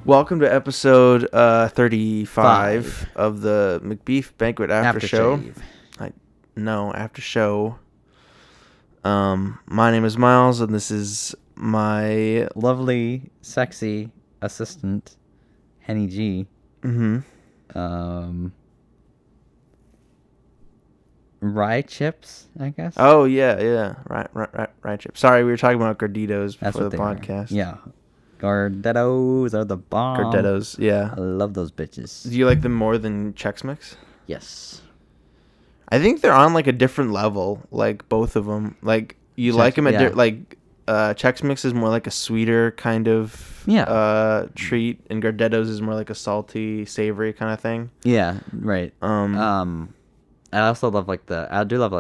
Welcome to episode 35 of the Macbeef-Banquet AfterShow. AfterShow. My name is Miles, and this is my lovely, sexy assistant, Henny G. Rye chips, I guess. Oh yeah, rye chips. Sorry, we were talking about Gorditos before the podcast. Yeah, Gardettos are the bomb. Gardettos, yeah. I love those bitches. Do you like them more than Chex Mix? Yes. I think they're on like a different level, like both of them. Like you like them at Chex Mix is more like a sweeter kind of treat, and Gardettos is more like a salty, savory kind of thing. Yeah, right. I also love I do love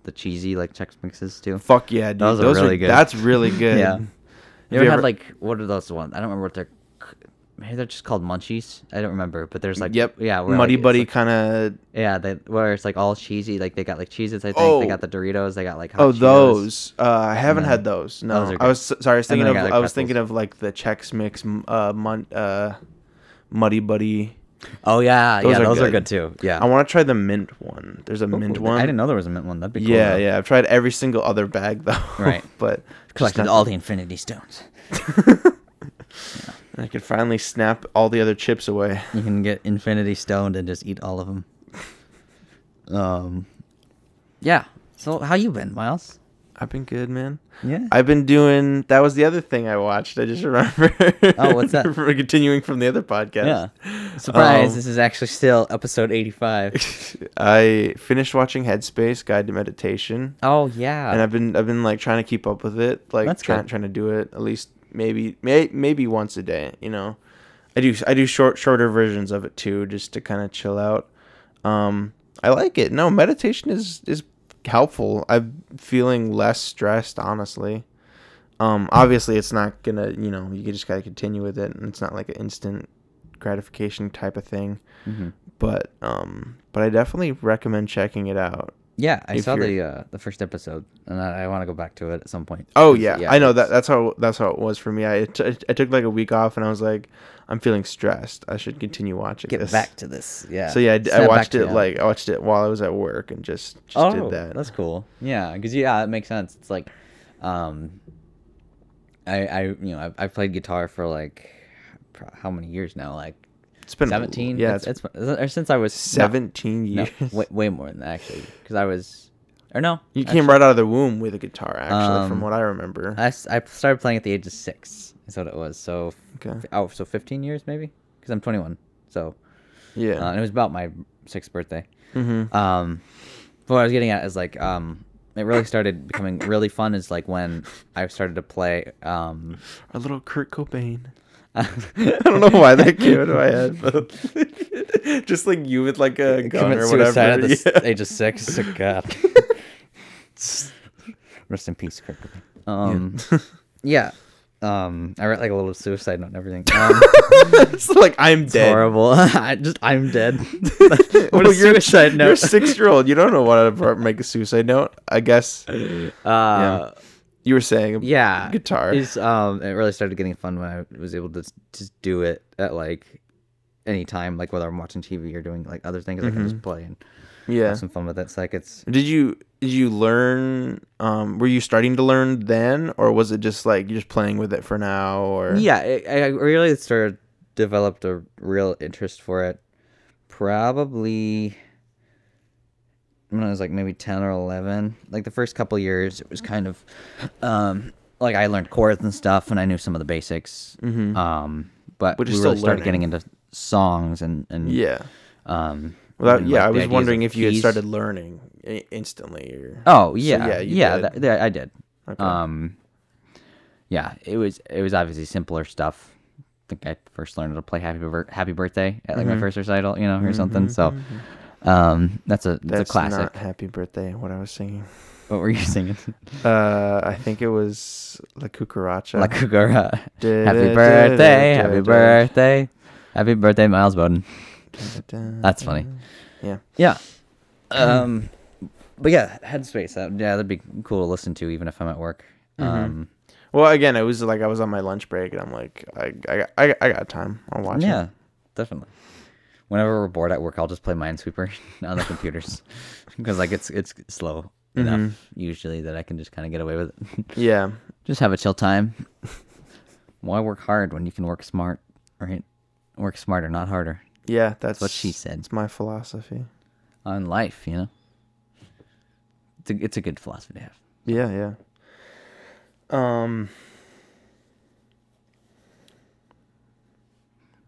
the cheesy like Chex Mixes too. Fuck yeah, dude. Those are really good. That's really good. Yeah. You ever had like, what are those ones? I don't remember what they're. Maybe they're just called Munchies. I don't remember, but there's like Muddy Buddy like, kind of where it's like all cheesy. Like they got like cheeses. I think they got the Doritos. They got like hot Cheetos. Those. I haven't had those. No, those I was thinking of thinking of like the Chex Mix Muddy Buddy. Oh yeah, those are good too. Yeah, I want to try the mint one. There's a mint one. I didn't know there was a mint one. That'd be cool. Yeah, yeah. I've tried every single other bag though. Right, but collected all the Infinity Stones. I could finally snap all the other chips away. You can get Infinity Stoned and just eat all of them. Yeah. So how you been, Miles? I've been good, man. Yeah. I've been doing... That was the other thing I watched. I just remember. Oh, what's that? Continuing from the other podcast. Yeah. Surprise, this is actually still episode 85. I finished watching Headspace, Guide to Meditation. Oh, yeah. And I've been like trying to keep up with it. Like trying to do it at least maybe once a day, you know. I do shorter versions of it too, just to kind of chill out. I like it. No, meditation is helpful. I'm feeling less stressed, honestly. Obviously it's not gonna, you just gotta continue with it, and it's not like an instant gratification type of thing. But I definitely recommend checking it out. Yeah, I saw the first episode, and I want to go back to it at some point. Oh yeah, I know that's how it was for me. I took like a week off, and I was like, I'm feeling stressed. I should continue watching this. Get back to this, yeah. So yeah, I watched it while I was at work, and just did that. That's cool. Yeah, because it makes sense. It's like, I've played guitar for like how many years now? Like it's been 17. Yeah, it's since I was 17 years. No, way more than that actually, because I was, you came right out of the womb with a guitar. Actually, from what I remember, I started playing at the age of 6. Is what it was. So so 15 years maybe, because I'm 21. So yeah, and it was about my 6th birthday. But what I was getting at is like it really started becoming really fun is like when I started to play our little Kurt Cobain. I don't know why that came into my head, but just like you with like a gun or whatever. At the age of 6. Oh, God. Rest in peace, Kurt Cobain. Yeah. I wrote like a little suicide note and everything. It's like I'm dead. Horrible. I'm dead. What a suicide note. You're a 6-year-old. You don't know what to make a suicide note. I guess. Yeah. You were saying guitar. It really started getting fun when I was able to just do it at like any time, like whether I'm watching TV or doing like other things. I can just play and have some fun with it. It's like Did you learn? Were you starting to learn then, or was it just like you're just playing with it for now? Or I really developed a real interest for it probably when I was like maybe 10 or 11. Like the first couple years, it was kind of like I learned chords and stuff, and I knew some of the basics. But we really started getting into songs and I was wondering if you had started learning instantly. Or... Oh yeah, I did. Okay. Yeah, it was obviously simpler stuff. I think I first learned to play Happy Birthday at like my first recital, or something. So. That's a classic. Not Happy Birthday, what I was singing. What were you singing? I think it was La Cucaracha. La Cucaracha. Happy birthday, happy birthday. Happy birthday, Miles Bowden. That's funny. Yeah. Yeah. But yeah, Headspace. That'd be cool to listen to even if I'm at work. Well, again, it was like I was on my lunch break, and I'm like, I got time. I'll watch it. Yeah, definitely. Whenever we're bored at work, I'll just play Minesweeper on the computers because like it's slow enough usually that I can just kind of get away with it. Yeah. Just have a chill time. Why work hard when you can work smart, right? Work smarter, not harder. Yeah, that's what she said. It's my philosophy on life. You know, it's a good philosophy to have. Yeah, yeah.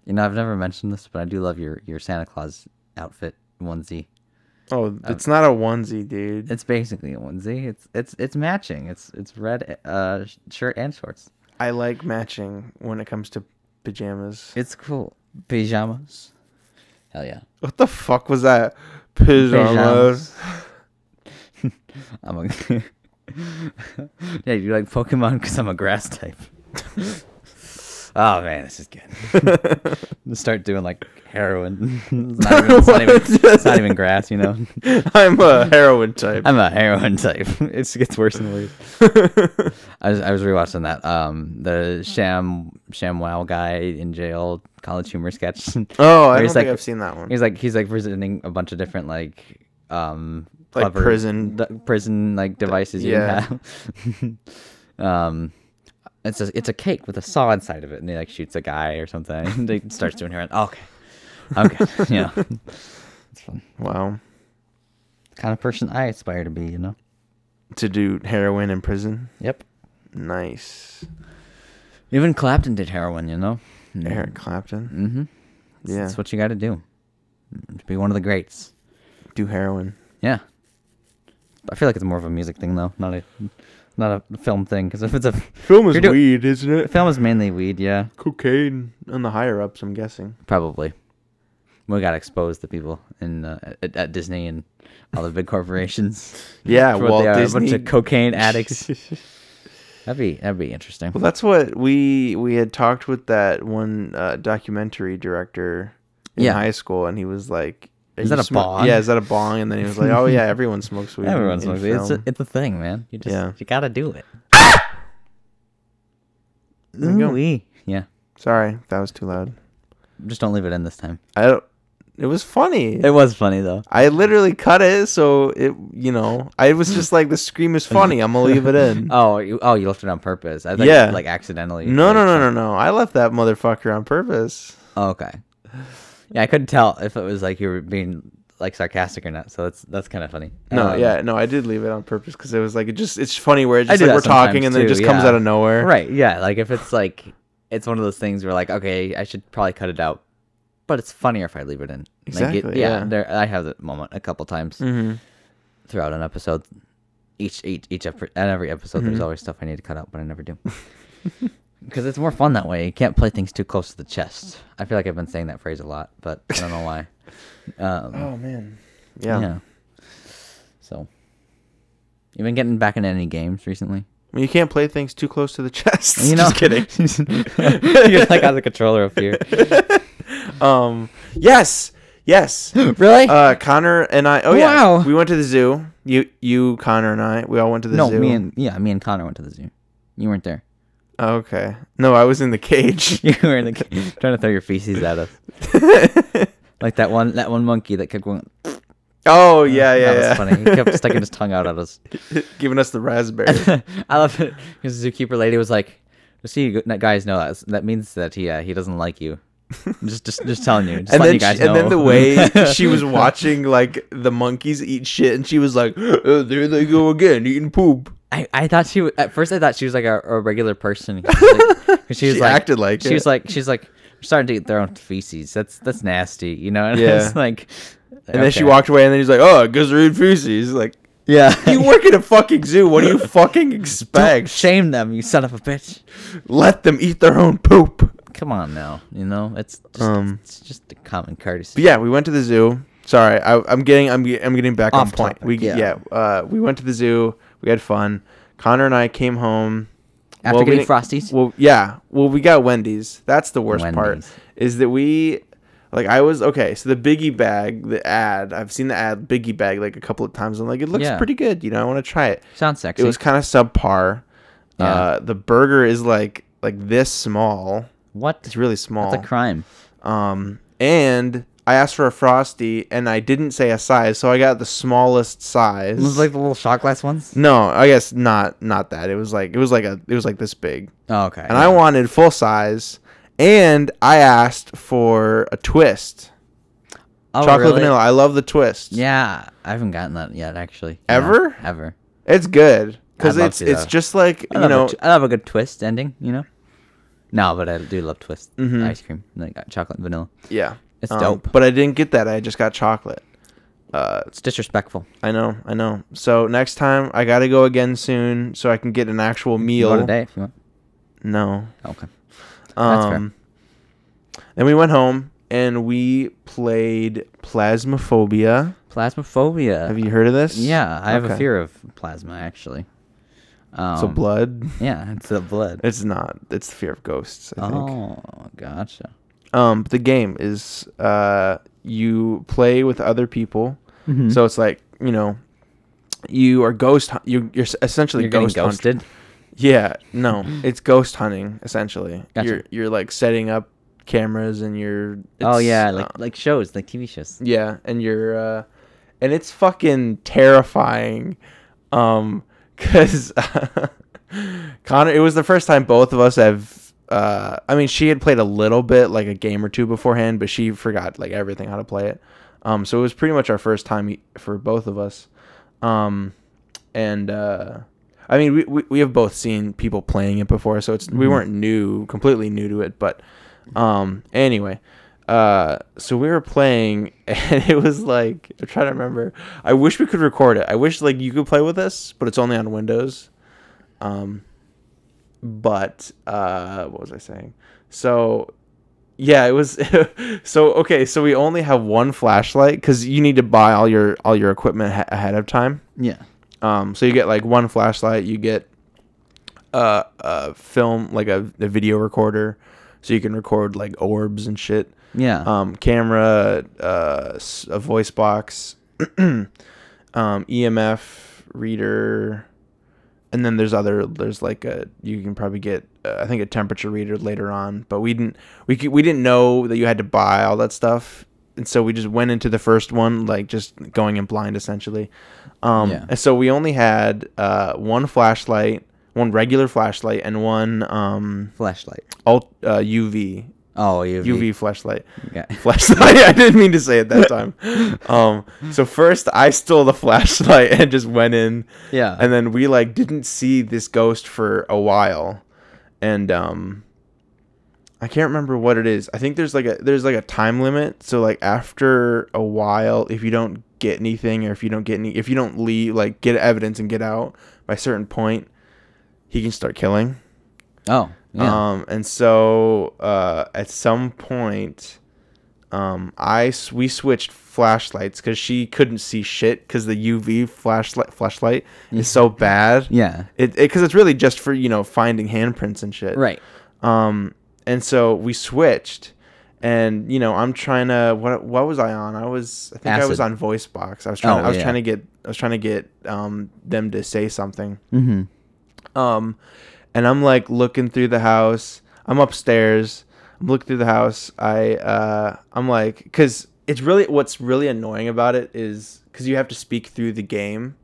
You know, I've never mentioned this, but I do love your Santa Claus outfit onesie. Oh, it's not a onesie, dude. It's basically a onesie. It's matching. It's red shirt and shorts. I like matching when it comes to pajamas. It's cool. Pajamas. Hell yeah. What the fuck was that? Pajamas. I'm a yeah, you like Pokemon because I'm a grass type. Oh man, this is good. Let's start doing like heroin. It's not even grass, you know. I'm a heroin type. I'm a heroin type. It gets worse and worse. I was rewatching that the Sham Wow guy in jail College Humor sketch. Oh, I don't think I've seen that one. He's like presenting a bunch of different like prison like devices you can have. It's a cake with a saw inside of it, and he like shoots a guy or something. And he starts doing heroin. Okay, yeah, it's fun. Wow, the kind of person I aspire to be, you know. To do heroin in prison. Yep. Nice. Even Clapton did heroin, you know. Eric Clapton. Mm-hmm. Yeah, that's what you got to do to be one of the greats. Do heroin. Yeah. I feel like it's more of a music thing though, not a film thing. Because if it's a film is weed, isn't it? Film is mainly weed, yeah. Cocaine on the higher ups, I'm guessing. Probably. We got exposed to people in at Disney and all the big corporations. Yeah, Walt a Disney. bunch of cocaine addicts. That'd be interesting. Well, that's what we had talked with that one documentary director in high school, and he was like, "Is that a bong?" Yeah, is that a bong? And then he was like, "Oh yeah, everyone smokes weed. Everyone smokes weed. It's a thing, man. You gotta do it." Ooh, yeah. Sorry, that was too loud. Just don't leave it in this time. It was funny. It was funny though. I literally cut it, so I was just like, the scream is funny. I'm gonna leave it in. You left it on purpose. I thought you, like accidentally. No. I left that motherfucker on purpose. Oh, okay. Yeah, I couldn't tell if it was like you were being like sarcastic or not. So that's kind of funny. No, I did leave it on purpose because it was like it's funny where it's just like we're talking and then it just comes out of nowhere. Right. Yeah. Like if it's like it's one of those things where like, okay, I should probably cut it out. But it's funnier if I leave it in. Exactly. Like I have that moment a couple times throughout an episode. Every episode, there's always stuff I need to cut out, but I never do. Because it's more fun that way. You can't play things too close to the chest. I feel like I've been saying that phrase a lot, but I don't know why. Oh man. Yeah. So, you been getting back into any games recently? Well, you can't play things too close to the chest. You know, just kidding. You're like on the controller up here. Yes. Really? Connor and I. Oh yeah. Wow. We went to the zoo. You, Connor, and I. We all went to the zoo. Me and Connor went to the zoo. You weren't there. Okay. No, I was in the cage. You were in the cage, trying to throw your feces at us. Like that one monkey that kept going. Oh yeah. That was funny. He kept sticking his tongue out at us, giving us the raspberry. I love it because the zookeeper lady was like, "See, you guys know that means that he doesn't like you." Just telling you. Just letting you guys know. And then the way she was watching like the monkeys eat shit, and she was like, "Oh, there they go again, eating poop." I thought at first I thought she was like a regular person. She acted like she's like starting to eat their own feces. That's nasty, you know. And it's like, and then she walked away, and then he's like, "Oh, I guess they're eating feces." Like, yeah, you work at a fucking zoo. What do you fucking expect? Don't shame them, you son of a bitch. Let them eat their own poop. Come on now, you know it's just a common courtesy. But yeah, we went to the zoo. Sorry, I'm getting back on point. Topic, We went to the zoo. We had fun. Connor and I came home after getting Frosties. Well, we got Wendy's. That's the worst part. Is that I was okay. So the Biggie bag, the ad. I've seen the ad Biggie bag like a couple of times. I'm like, it looks pretty good. You know, I want to try it. Sounds sexy. It was kind of subpar. Yeah. The burger is like this small. What? It's really small. That's a crime. And I asked for a Frosty, and I didn't say a size, so I got the smallest size. It was like the little shot glass ones? No, I guess not that. It was like this big. Oh, okay. And I wanted full size, and I asked for a twist. Oh, Chocolate really? vanilla. I love the twist. Yeah, I haven't gotten that yet, actually. Ever? Yeah, ever. It's good because I'd love to, it's though. just like I love a good twist ending, you know? No, but I do love twist ice cream. Like chocolate and vanilla. Yeah. It's dope. But I didn't get that. I just got chocolate. It's disrespectful. I know. So next time I gotta go again soon, so I can get an actual meal. Go today if you want. No. Okay. That's fair. Then we went home and we played Plasmophobia. Plasmophobia. Have you heard of this? Yeah, I have a Okay. fear of plasma, actually. So blood? Yeah, it's the blood. It's not. It's the fear of ghosts, I think. Oh, gotcha. The game is you play with other people. Mm-hmm. So it's like, you are you're essentially You're getting ghost hunting. ghosted? Yeah, no, it's ghost hunting essentially. Gotcha. You're like setting up cameras and Oh yeah, like shows, like TV shows. yeah, and and it's fucking terrifying, cause Connor. It was the first time both of us have. I mean, she had played a little bit, like a game or two beforehand, but she forgot like everything how to play it. So it was pretty much our first time for both of us. I mean, we have both seen people playing it before, so we weren't completely new to it. But anyway, so we were playing, and it was like, I'm trying to remember. I wish we could record it. I wish like you could play with us, but it's only on Windows. But what was I saying? So yeah, it was okay. So we only have one flashlight because you need to buy all your equipment ahead of time. Yeah. So you get like one flashlight. You get a film, like a video recorder, so you can record like orbs and shit. Yeah. Camera, a voice box, EMF reader. And then there's like you can probably get I think a temperature reader later on, but we didn't know that you had to buy all that stuff, and so we just went into the first one like just going in blind essentially. And so we only had one flashlight, one regular flashlight, and one flashlight. UV. Oh, UV flashlight. Okay. Flashlight. I didn't mean to say it that time. So first I stole the flashlight and just went in. Yeah. And then we like didn't see this ghost for a while, and I can't remember what it is. I think there's like a time limit. So like after a while, if you don't get anything, or if you don't leave, like get evidence and get out by a certain point, he can start killing. Oh. Yeah. And so at some point, we switched flashlights because she couldn't see shit because the UV flashlight is so bad. Yeah. Because it's really just for finding handprints and shit. Right. And so we switched, and I'm trying to what was I on? I think I was on voice box. I was trying to get them to say something. Mm-hmm. And I'm like looking through the house. I'm upstairs. I'm looking through the house. I'm like, because what's really annoying about it is because you have to speak through the game.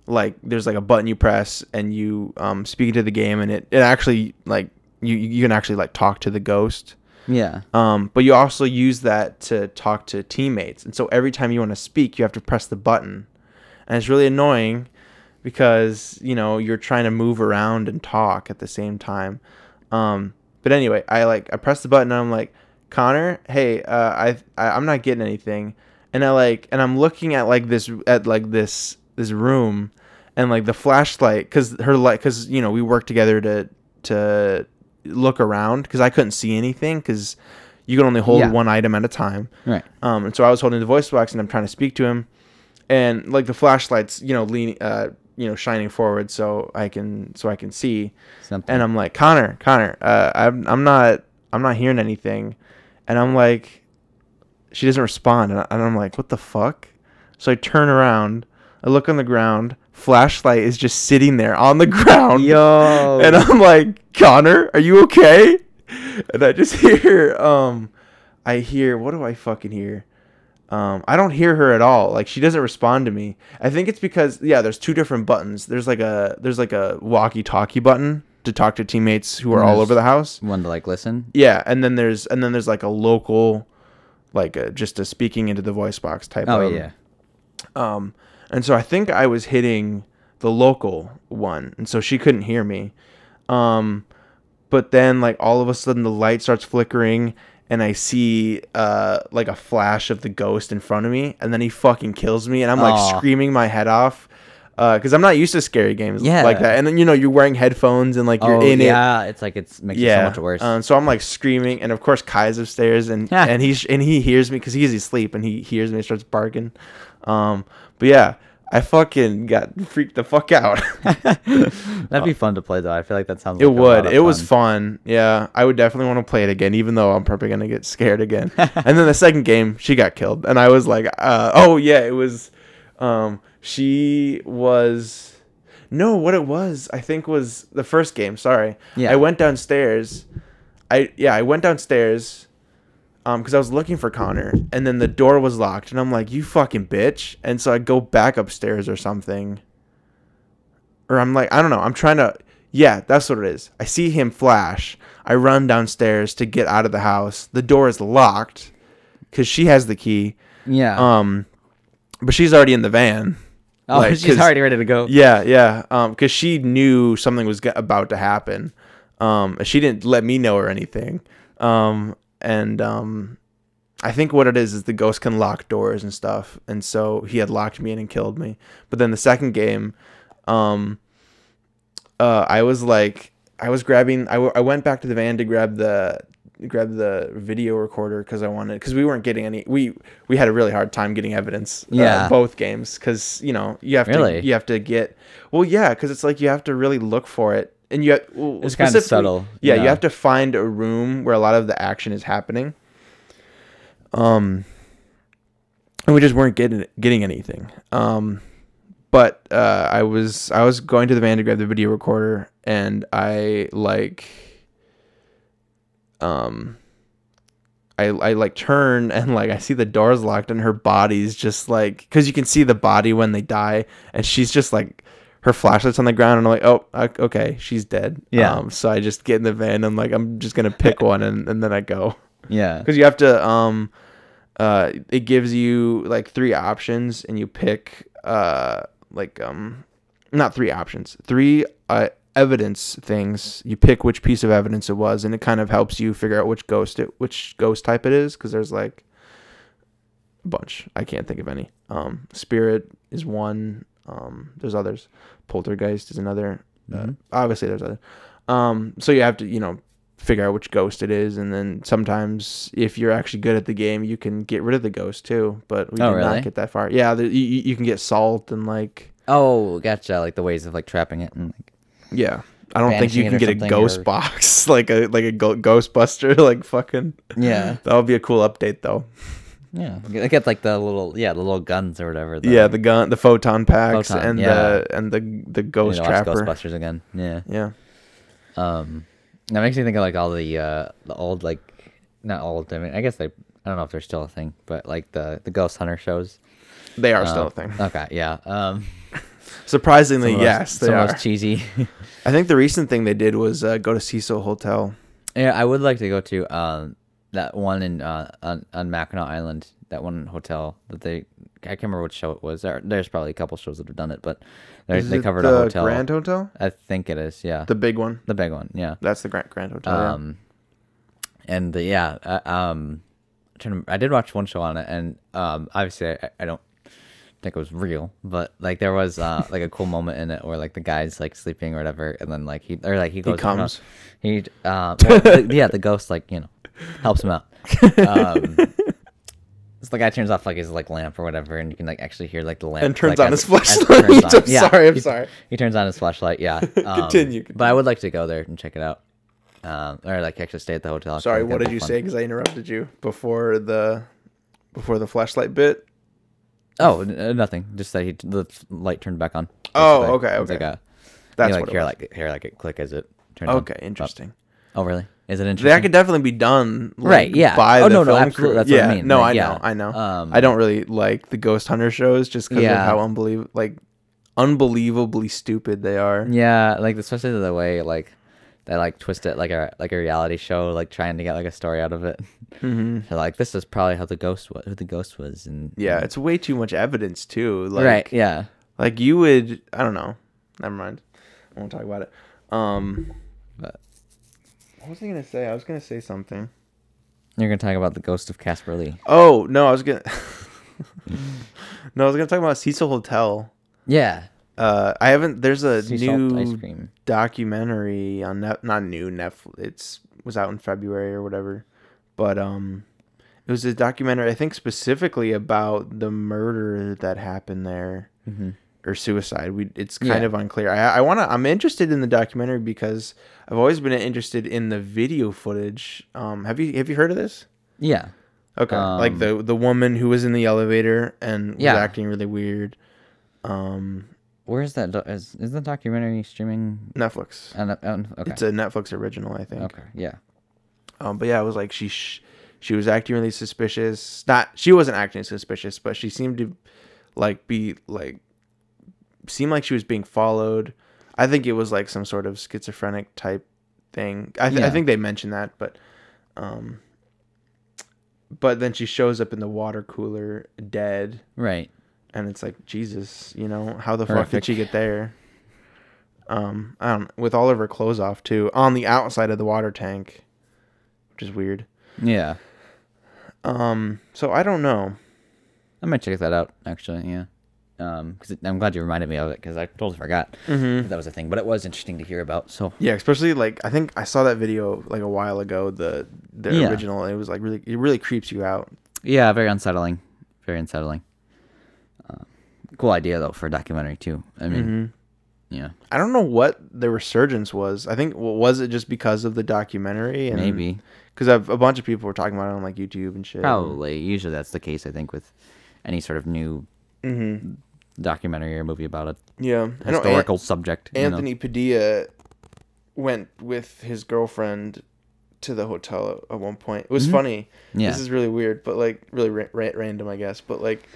Like there's like a button you press and you speak into the game, and it actually like you can actually like talk to the ghost. Yeah. But you also use that to talk to teammates, and so every time you want to speak, you have to press the button, and it's really annoying. Because you're trying to move around and talk at the same time, but anyway, I press the button and I'm like, Connor, hey, I'm not getting anything, and I'm looking at this room, and like the flashlight, because we work together to look around, because I couldn't see anything because you can only hold one item at a time, right? And so I was holding the voice box and I'm trying to speak to him, and like the flashlight's leaning shining forward so I can see something. And I'm like, Connor, I'm not hearing anything, and I'm like, she doesn't respond, and I'm like, what the fuck? So I turn around, I look on the ground. Flashlight is just sitting there on the ground. Yo. And I'm like, Connor, are you okay? And I just hear, what do I fucking hear? I don't hear her at all. Like, she doesn't respond to me. I think it's because, there's two different buttons. There's like a walkie-talkie button to talk to teammates who are all over the house. One to like listen. Yeah, and then there's like a local, like just a speaking into the voice box type. Oh yeah. And so I think I was hitting the local one, and so she couldn't hear me. But then like all of a sudden the light starts flickering, and I see like a flash of the ghost in front of me, and then he fucking kills me, and I'm like screaming my head off. Because I'm not used to scary games like that. And then, you're wearing headphones and like you're in it. Yeah, it's like it makes it so much worse. So I'm like screaming, and of course Kai's upstairs, and he hears me because he's asleep, and he hears me and starts barking. But yeah, I fucking got freaked the fuck out. That'd be fun to play though. I feel like that sounds. It would. It was fun. Yeah, I would definitely want to play it again, even though I'm probably gonna get scared again. And then the second game, she got killed, and I was like, it was. She was what it was, I think was the first game. Sorry. Yeah. I went downstairs. I went downstairs because I was looking for Connor, and then the door was locked, and I'm like, you fucking bitch. And so I go back upstairs or something. Or I'm like, I don't know. I'm trying to that's what it is. I see him flash. I run downstairs to get out of the house. The door is locked because she has the key. Yeah. But she's already in the van. Oh, like, she's already ready to go. Yeah. Because she knew something was about to happen. She didn't let me know or anything. I think what it is the ghost can lock doors and stuff. And so he had locked me in and killed me. But then the second game, I was grabbing. I went back to the van to grab the video recorder because we weren't getting any. We had a really hard time getting evidence. Both games because you have to get because it's like you have to really look for it, and it's kind of subtle. Yeah, you have to find a room where a lot of the action is happening. And we just weren't getting anything. But I was going to the van to grab the video recorder, and I turn and like I see the doors locked, and her body's just like, because you can see the body when they die, and she's just like, her flashlight's on the ground, and I'm like, oh, okay, she's dead. Yeah. So I just get in the van, and like I'm just gonna pick one, and then I go. Yeah. Because you have to it gives you like 3 options, and you pick not 3 options, 3 evidence things. You pick which piece of evidence it was, and it kind of helps you figure out which ghost type it is, because there's like a bunch. I can't think of any. Spirit is one. There's others. Poltergeist is another. Obviously there's other. So you have to figure out which ghost it is, and then sometimes if you're actually good at the game, you can get rid of the ghost too, but we did not get that far. Yeah, you can get salt and like. Oh, gotcha. Like the ways of like trapping it and like. Yeah, I don't think you can get a ghost box like a Ghostbuster like fucking. Yeah, that would be a cool update though. Yeah, I get like the little guns or whatever. The photon packs and the ghost trapper. Ghostbusters again. Yeah. That makes me think of like all the old, like, not old. I mean, I guess I don't know if they're still a thing, but like the ghost hunter shows. They are still a thing. Okay, yeah. Surprisingly, yes, they are. Cheesy. I think the recent thing they did was go to Cecil Hotel. Yeah, I would like to go to that one in on Mackinac Island. That one hotel that I can't remember what show it was. There's probably a couple shows that have done it, but they covered a hotel. The Grand Hotel? I think it is. Yeah. The big one. The big one. Yeah. That's the Grand Hotel. And I did watch one show on it, and obviously I don't think it was real, but like there was like a cool moment in it where like the guy's like sleeping or whatever, and then like he goes, he comes. The ghost like helps him out. So the guy turns off like his like lamp or whatever, and you can like actually hear like the lamp and turns on his flashlight. I'm sorry. He turns on his flashlight. Yeah. Continue. But I would like to go there and check it out, or like actually stay at the hotel. Sorry, what did you say? Because I interrupted you before the flashlight bit. Oh, nothing. Just that the light turned back on. Basically. Oh, okay, It's like a that's like what hear it was. hear it click as it turns on. Okay, interesting. Oh, really? Is it interesting? That could definitely be done, like, right? Yeah. By oh the no, film absolutely. crew. That's yeah, what I mean. no, like, I know. I don't really like the ghost hunter shows just because of how unbelievably stupid they are. Yeah, like especially the way like they like twist it like a reality show, like trying to get like a story out of it. Mm-hmm. They're like, this is probably who the ghost was, and it's way too much evidence too. Like, right? Yeah. Like you would, I don't know. Never mind. I won't talk about it. But what was I gonna say? I was gonna say something. You're gonna talk about the ghost of Casper Lee. Oh no, I was gonna. No, I was gonna talk about Cecil Hotel. Yeah. I haven't. There's a New ice new cream documentary on not new Netflix. It was out in February or whatever, but it was a documentary I think specifically about the murder that happened there. Mm-hmm. Or suicide. It's kind of unclear. I'm interested in the documentary because I've always been interested in the video footage. Have you heard of this? Yeah. Okay. Like the woman who was in the elevator and was acting really weird. Where is that? Is the documentary streaming? Netflix. Okay. It's a Netflix original, I think. Okay. Yeah. But yeah, it was like she was acting really suspicious. She wasn't acting suspicious, but she seemed to seemed like she was being followed. I think it was like some sort of schizophrenic type thing. I think they mentioned that, but then she shows up in the water cooler dead. Right. And it's like, Jesus, how the fuck did she get there? I don't, with all of her clothes off too, on the outside of the water tank, which is weird. Yeah. So I don't know. I might check that out actually. Yeah. Because I'm glad you reminded me of it because I totally forgot that was a thing, but it was interesting to hear about. So yeah, especially like I think I saw that video like a while ago, the original. And it was like it really creeps you out. Yeah, very unsettling, very unsettling. Cool idea though for a documentary too. I mean, yeah. I don't know what the resurgence was. I think was it just because of the documentary? And maybe because a bunch of people were talking about it on like YouTube and shit. Probably. Usually that's the case. I think with any sort of new. Documentary or movie about a historical subject. Anthony Padilla went with his girlfriend to the hotel at one point. It was funny. Yeah. This is really weird, but like really random, I guess. But like,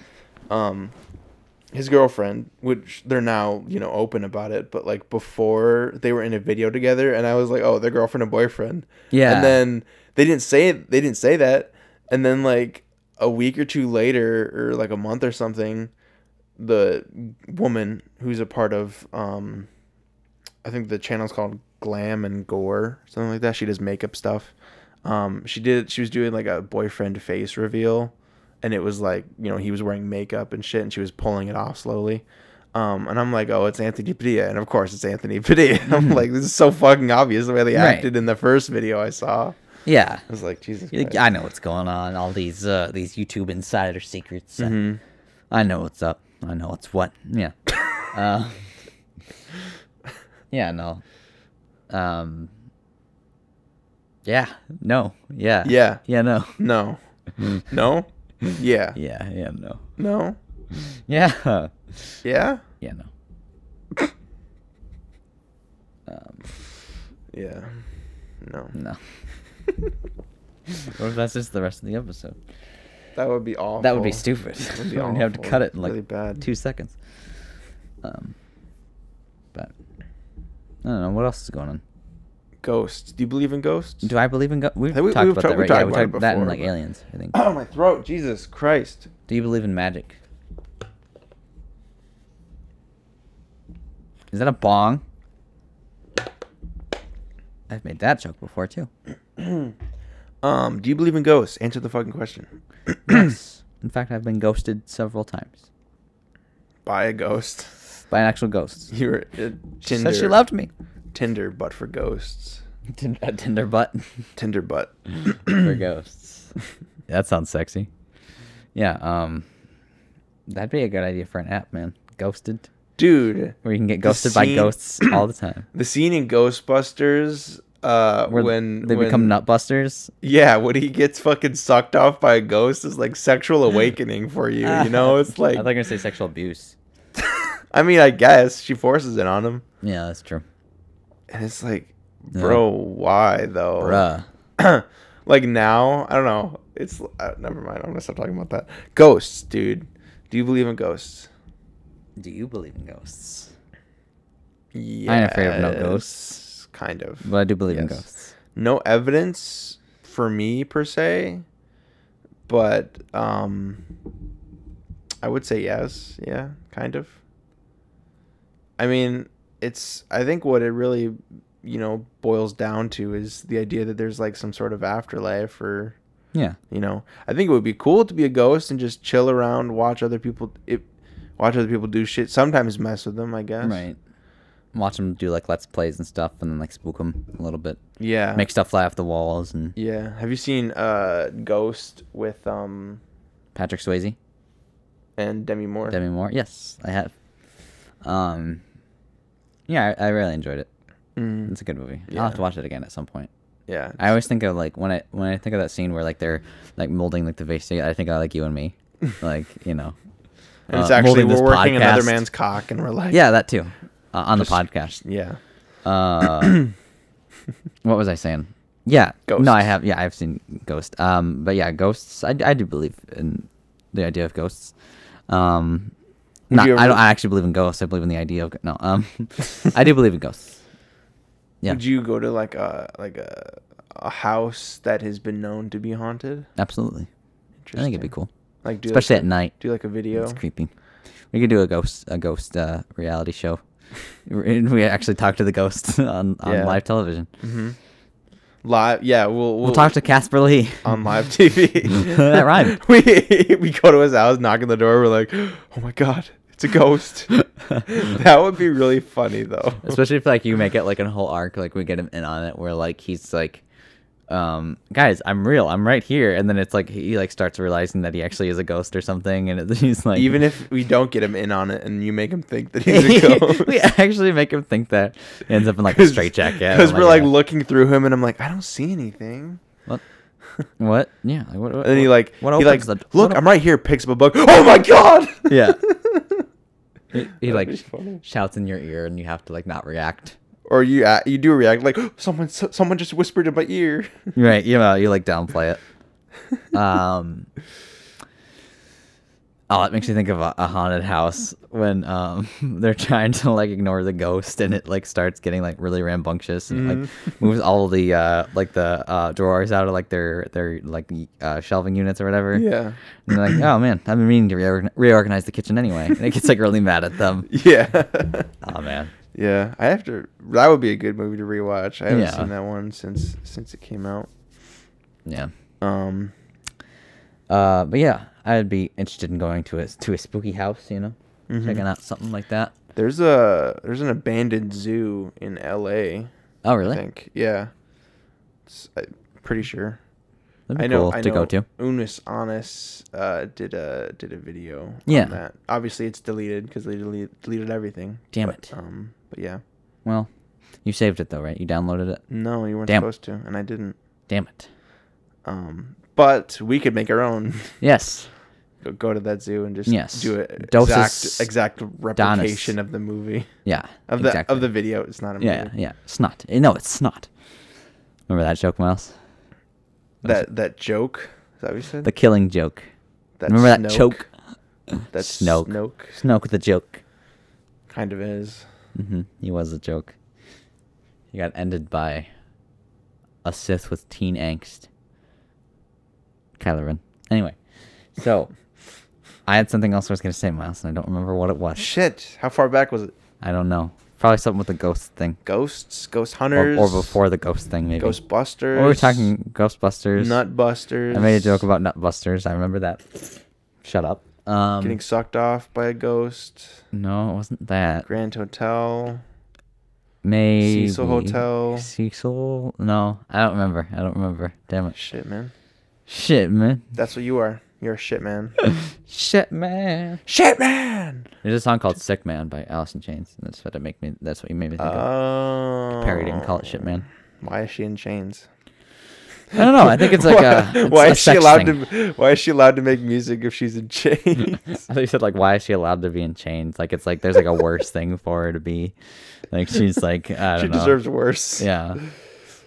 his girlfriend, which they're now open about it, but like before they were in a video together, and I was like, oh, they're girlfriend and boyfriend. Yeah. And then they didn't say that, and then like a week or two later, or like a month or something. The woman who's a part of, I think the channel's called Glam and Gore, something like that. She does makeup stuff. She was doing like a boyfriend face reveal, and it was like, he was wearing makeup and shit, and she was pulling it off slowly. And I'm like, oh, it's Anthony Padilla. And of course it's Anthony Padilla. I'm like, this is so fucking obvious the way they acted in the first video I saw. Yeah. I was like, Jesus Christ. I know what's going on. All these YouTube insider secrets. I know what's up. I know what's what. Yeah. Yeah, no. Yeah. No. Yeah. Yeah. Yeah, no. No. No? Yeah. Yeah, no. No? Yeah. Yeah? Yeah, no. Yeah. No. No. What if that's just the rest of the episode? That would be awful. That would be stupid. Would be You'd have to cut it in like really bad. 2 seconds. But I don't know what else is going on. Ghosts. Do you believe in ghosts? Do I believe in ghosts? We've talked about that, right? Yeah, we talked that in like aliens, I think. Oh, my throat! Jesus Christ! Do you believe in magic? Is that a bong? I've made that joke before too. Do you believe in ghosts? Answer the fucking question. Yes. In fact, I've been ghosted several times. By a ghost? By an actual ghost. You were Tinder. She said she loved me. Tinder, but for ghosts. Tinder butt. Tinder butt. For ghosts. That sounds sexy. Yeah, that'd be a good idea for an app, man. Ghosted. Dude. Where you can get ghosted by ghosts all the time. The scene in Ghostbusters, when they become nutbusters. Yeah, when he gets fucking sucked off by a ghost is like sexual awakening for you. You know, it's like I thought you were gonna say sexual abuse. I mean, I guess she forces it on him. Yeah, that's true. And it's like, bro, why though? Bruh. Like now, I don't know. It's never mind. I'm gonna stop talking about that. Ghosts, dude. Do you believe in ghosts? Do you believe in ghosts? Yeah. I ain't afraid of no ghosts. Kind of. But I do believe in ghosts. No evidence for me per se, but I would say yes. Yeah, kind of. I mean, I think what it really, boils down to is the idea that there's like some sort of afterlife or, yeah, I think it would be cool to be a ghost and just chill around, watch other people do shit. Sometimes mess with them, I guess. Right. Watch them do like let's plays and stuff, and then like spook them a little bit. Yeah. Make stuff fly off the walls and. Yeah. Have you seen Ghost with Patrick Swayze and Demi Moore? Demi Moore. Yes, I have. Yeah, I really enjoyed it. It's a good movie. Yeah. I'll have to watch it again at some point. Yeah. I always think of like when I think of that scene where like they're like molding like the vase together, I think of like you and me, like And it's actually we're working another man's cock, and we're like, yeah, that too, on the podcast. Yeah. What was I saying? Yeah, Ghosts. No, I have. Yeah, I've seen Ghost. But yeah, ghosts. I do believe in the idea of ghosts. I don't actually believe in ghosts. I believe in the idea of no. I do believe in ghosts. Yeah. Would you go to like a house that has been known to be haunted? Absolutely. I think it'd be cool. Like especially at night. Do like a video. It's creepy. We could do a ghost reality show. We actually talk to the ghosts on live television. Mm-hmm. Live, yeah. We'll talk to Casper Lee on live TV. That rhymed. We go to his house, knock on the door. We're like, oh my god, it's a ghost. That would be really funny though. Especially if like you make it like a whole arc, like we get him in on it, where like he's like, guys, I'm real, I'm right here, and then it's like he like starts realizing that he actually is a ghost or something, and he's like, even if we don't get him in on it, and you make him think that he's a ghost, we actually make him think that he ends up in like a straitjacket because we're like looking through him, and I'm like, I don't see anything. What? Yeah. What, and then he like, look, I'm right here. Picks up a book. Oh my god! Yeah. He like shouts in your ear, and you have to like not react. Or you do react like someone just whispered in my ear. Right, you like downplay it. Oh, it makes me think of a haunted house when they're trying to like ignore the ghost, and it like starts getting like really rambunctious and like moves all the like the drawers out of like their like shelving units or whatever. Yeah. And they're like, oh man, I've been meaning to reorganize the kitchen anyway, and it gets like really mad at them. Yeah. Oh man. Yeah, that would be a good movie to rewatch. I haven't seen that one since it came out. Yeah. But yeah, I'd be interested in going to a spooky house, checking out something like that. There's an abandoned zoo in LA. Oh really? I think. Yeah. I'm pretty sure. That'd be cool to go to. Unis Honest did a video on that. Obviously it's deleted because they deleted everything. Damn it. But yeah. Well, you saved it though, right? You downloaded it? No, you weren't supposed to, and I didn't. Damn it. But we could make our own. Yes. Go to that zoo and just do it exact replication of the movie. Yeah. Of the video. It's not a movie. Yeah. Snot. No, it's snot. Remember that joke, Miles? That joke? Is that what you said? The killing joke. Remember that choke? That's Snoke. Snoke with the joke. Kind of is. Mm-hmm. He was a joke. He got ended by a Sith with teen angst. Kylo Ren. Anyway, so I had something else I was going to say, Miles, and I don't remember what it was. Shit. How far back was it? I don't know. Probably something with the ghost thing. Ghosts? Ghost hunters? Or before the ghost thing, maybe. Ghostbusters? Or we're talking Ghostbusters. Nutbusters? I made a joke about Nutbusters. I remember that. Shut up. Getting sucked off by a ghost? No, it wasn't that. Grand Hotel? Maybe. Cecil Hotel? Cecil? No, I don't remember. Damn it. Shit, man. That's what you are. You're a shit man. Shit man. There's a song called "Sick Man" by Alice in Chains, and that's what you made me think of. Parody didn't call it "Shit Man." Why is she in chains? I don't know. I think it's like why is she allowed to? Why is she allowed to make music if she's in chains? I thought you said like, why is she allowed to be in chains? Like it's like there's like a worse thing for her to be. Like she's like, I don't know. She deserves worse. Yeah.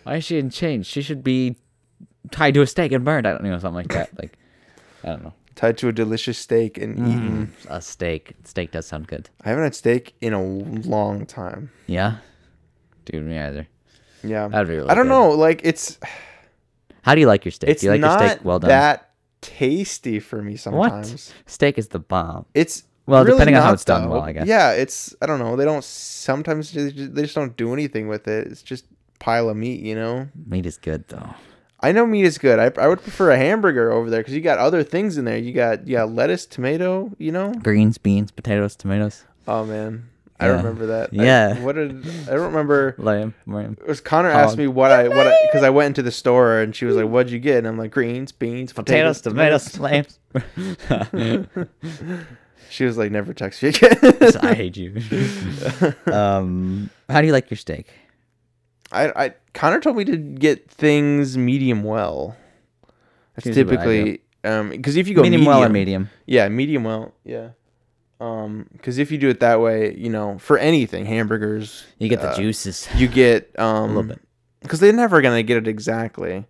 Why is she in chains? She should be tied to a stake and burned. I don't know, something like that. Like I don't know. Tied to a delicious steak and eaten. A steak. Steak does sound good. I haven't had steak in a long time. Yeah, dude, me either. Yeah, that'd be really I don't good. know. Like it's. How do you like your steak? It's do you like not your steak well done? that tasty for me sometimes. What? Steak is the bomb. It's well, really depending on how it's though. done well, I guess. Yeah, it's. I don't know. They don't. Sometimes they just don't do anything with it. It's just pile of meat, you know. Meat is good though. I know meat is good. I would prefer a hamburger over there because you got other things in there. You got lettuce, tomato, you know. Greens, beans, potatoes, tomatoes. Oh man. I remember that. Yeah. I don't remember. Lamb. It was Connor asked me what I because I went into the store and she was like, "What'd you get?" And I'm like, "Greens, beans, potatoes, tomatoes, lambs." She was like, "Never text me again." I hate you. How do you like your steak? Connor told me to get things medium well. That's typically because if you go medium well or medium, yeah, medium well, yeah. Because if you do it that way, you know, for anything, hamburgers, you get the juices. You get a little bit because they're never gonna get it exactly,